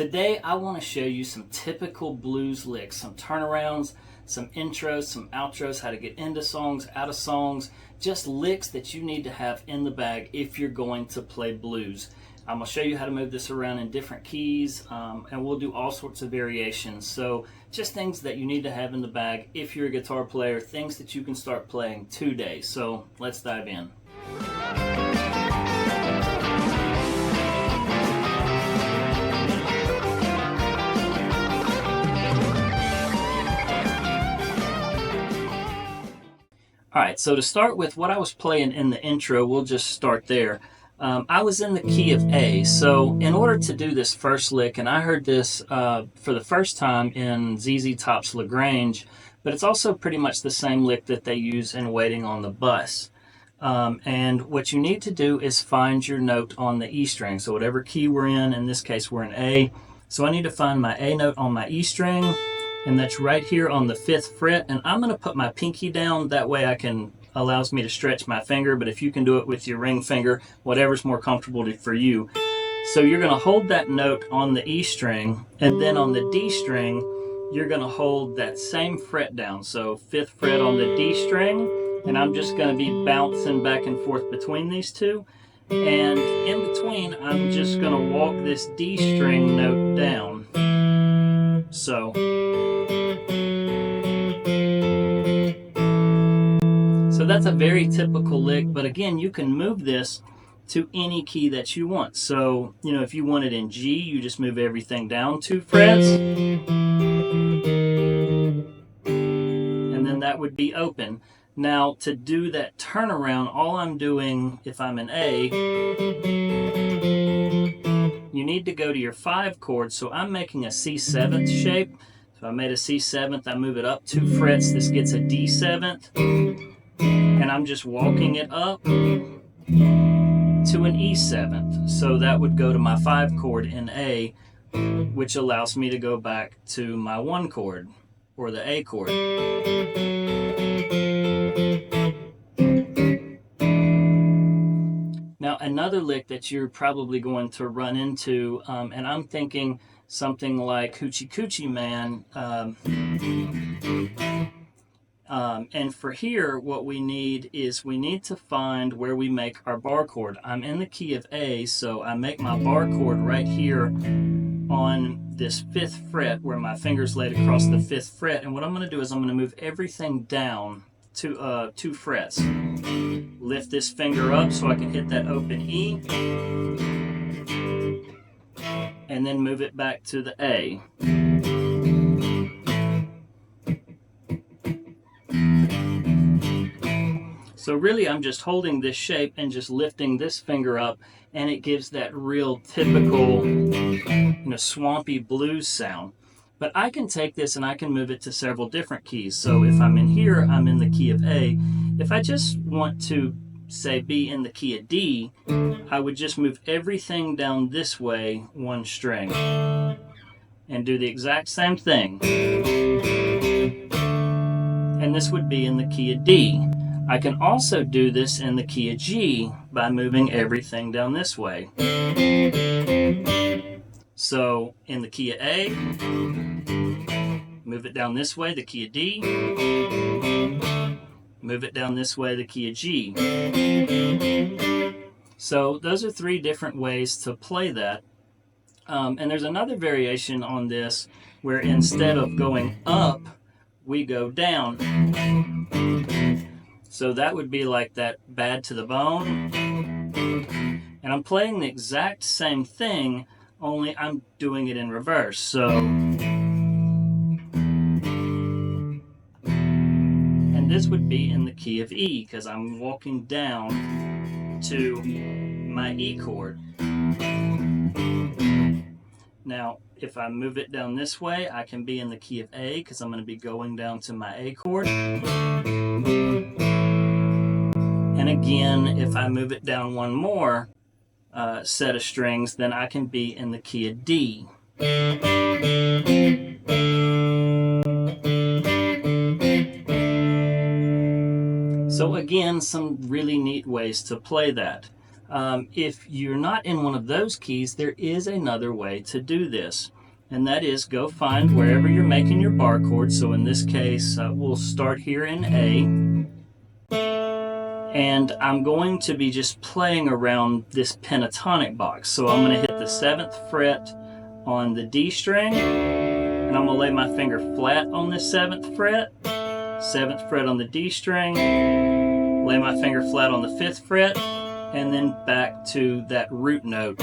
Today I want to show you some typical blues licks, some turnarounds, some intros, some outros, how to get into songs, out of songs, just licks that you need to have in the bag if you're going to play blues. I'm going to show you how to move this around in different keys, and we'll do all sorts of variations. So just things that you need to have in the bag if you're a guitar player, things that you can start playing today. So let's dive in. Alright, so to start with what I was playing in the intro, we'll just start there. I was in the key of A, so in order to do this first lick, and I heard this for the first time in ZZ Top's LaGrange, but it's also pretty much the same lick that they use in Waiting on the Bus. And what you need to do is find your note on the E string, so whatever key we're in this case we're in A. So I need to find my A note on my E string, and that's right here on the 5th fret, and I'm going to put my pinky down, that way allows me to stretch my finger, but if you can do it with your ring finger, whatever's more comfortable for you. So you're going to hold that note on the E string, and then on the D string you're going to hold that same fret down, so 5th fret on the D string, and I'm just going to be bouncing back and forth between these two, and in between I'm just going to walk this D string note down. So that's a very typical lick, but again, you can move this to any key that you want. So, you know, if you want it in G, you just move everything down 2 frets, and then that would be open. Now, to do that turnaround, all I'm doing, if I'm in A, you need to go to your 5 chord, so I'm making a C7th shape. So I made a C7th, I move it up 2 frets, this gets a D7th, and I'm just walking it up to an E7th. So that would go to my 5 chord in A, which allows me to go back to my 1 chord, or the A chord. Now another lick that you're probably going to run into, and I'm thinking something like Hoochie Coochie Man, and for here what we need is we need to find where we make our bar chord. I'm in the key of A, so I make my bar chord right here on this 5th fret where my finger's laid across the 5th fret, and what I'm going to do is I'm going to move everything down to 2 frets. Lift this finger up so I can hit that open E, and then move it back to the A. So really I'm just holding this shape and just lifting this finger up, and it gives that real typical, swampy blues sound. But I can take this and I can move it to several different keys. So if I'm in here, I'm in the key of A. If I just want to, say, be in the key of D, I would just move everything down this way 1 string and do the exact same thing. And this would be in the key of D. I can also do this in the key of G by moving everything down this way. So in the key of A, move it down this way, the key of D, move it down this way, the key of G. So those are 3 different ways to play that. And there's another variation on this where instead of going up, we go down. So that would be like that Bad to the Bone. And I'm playing the exact same thing, only I'm doing it in reverse. So, and this would be in the key of E, because I'm walking down to my E chord. Now, if I move it down this way, I can be in the key of A, because I'm going to be going down to my A chord. And again, if I move it down one more set of strings, then I can be in the key of D. So again, some really neat ways to play that. If you're not in one of those keys, there is another way to do this. And that is go find wherever you're making your bar chord. So in this case, we'll start here in A. And I'm going to be just playing around this pentatonic box. So I'm going to hit the 7th fret on the D string, and I'm going to lay my finger flat on the 7th fret, 7th fret on the D string, lay my finger flat on the 5th fret, and then back to that root note.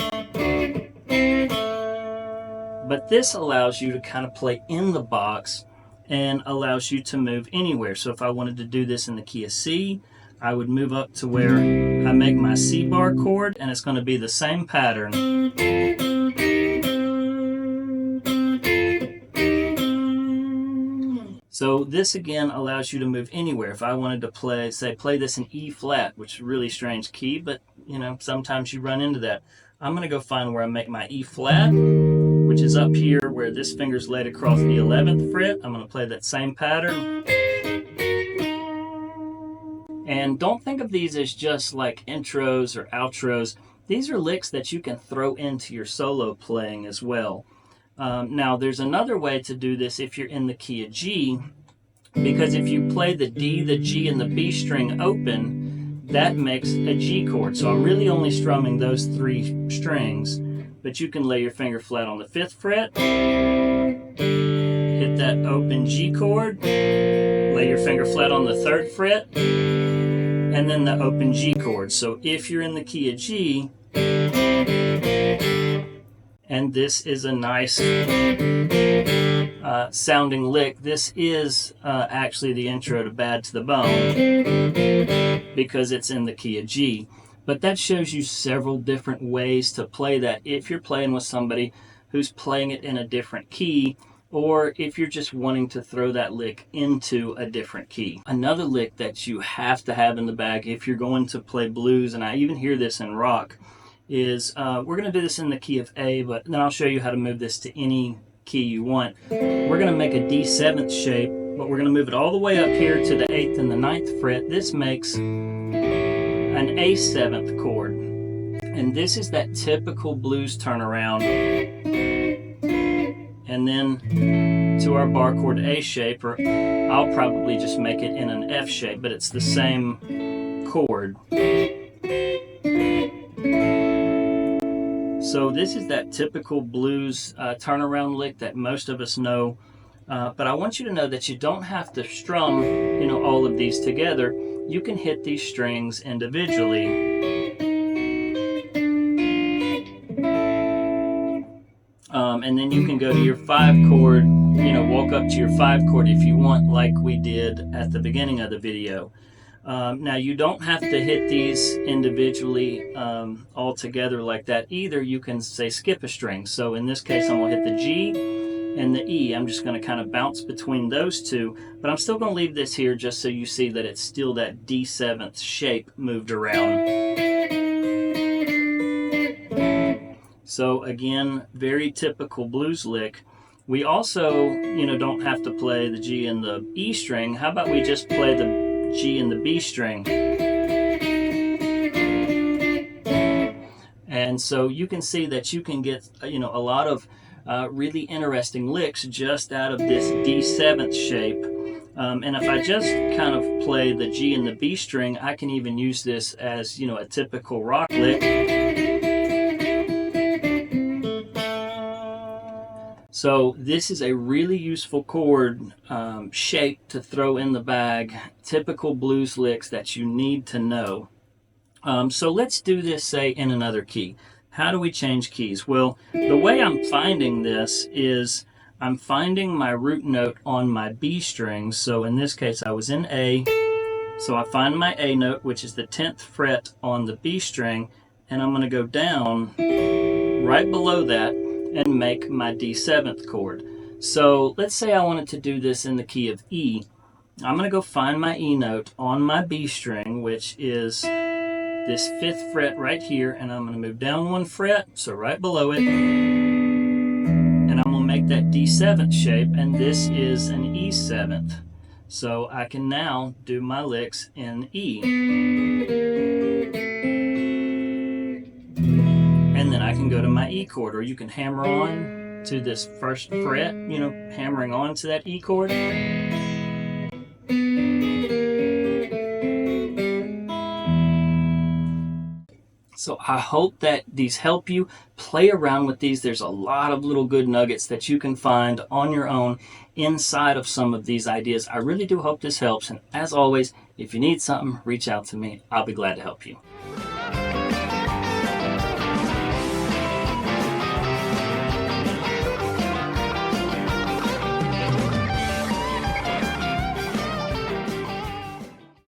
But this allows you to kind of play in the box and allows you to move anywhere. So if I wanted to do this in the key of C, I would move up to where I make my C bar chord, and it's going to be the same pattern. So this again allows you to move anywhere. If I wanted to play, say, play this in E flat, which is a really strange key, but you know, sometimes you run into that. I'm going to go find where I make my E flat, which is up here where this finger's laid across the 11th fret. I'm going to play that same pattern. And don't think of these as just like intros or outros. These are licks that you can throw into your solo playing as well. Now, there's another way to do this if you're in the key of G, because if you play the D, the G, and the B string open, that makes a G chord. So I'm really only strumming those 3 strings, but you can lay your finger flat on the 5th fret, hit that open G chord, lay your finger flat on the 3rd fret, and then the open G chord. So if you're in the key of G, and this is a nice sounding lick, this is actually the intro to Bad to the Bone because it's in the key of G. But that shows you several different ways to play that if you're playing with somebody who's playing it in a different key, or if you're just wanting to throw that lick into a different key. Another lick that you have to have in the bag if you're going to play blues, and I even hear this in rock, is we're going to do this in the key of A, but then I'll show you how to move this to any key you want. We're going to make a D7th shape, but we're going to move it all the way up here to the 8th and the 9th fret. This makes an A7th chord. And this is that typical blues turnaround. And then to our bar chord A shape, or I'll probably just make it in an F shape, but it's the same chord. So this is that typical blues turnaround lick that most of us know. But I want you to know that you don't have to strum, you know, all of these together. You can hit these strings individually. And then you can go to your 5 chord, you know, walk up to your 5 chord if you want, like we did at the beginning of the video. Now, you don't have to hit these individually all together like that either. You can, say, skip a string. So in this case, I'm going to hit the G and the E. I'm just going to kind of bounce between those two, but I'm still going to leave this here just so you see that it's still that D7th shape moved around. So again, very typical blues lick. We also, you know, don't have to play the G and the E string. How about we just play the G and the B string? And so you can see that you can get, you know, a lot of really interesting licks just out of this D7th shape. And if I just kind of play the G and the B string, I can even use this as, you know, a typical rock lick. So this is a really useful chord shape to throw in the bag, typical blues licks that you need to know. So let's do this, say, in another key. How do we change keys? Well, the way I'm finding this is I'm finding my root note on my B string. So in this case, I was in A. So I find my A note, which is the 10th fret on the B string, and I'm going to go down right below that and make my D7th chord. So let's say I wanted to do this in the key of E. I'm going to go find my E note on my B string, which is this 5th fret right here, and I'm going to move down 1 fret, so right below it, and I'm going to make that D7th shape, and this is an E7th. So I can now do my licks in E. E chord, or you can hammer on to this first fret, you know, hammering on to that E chord. So I hope that these help you. Play around with these. There's a lot of little good nuggets that you can find on your own inside of some of these ideas. I really do hope this helps. And as always, if you need something, reach out to me. I'll be glad to help you.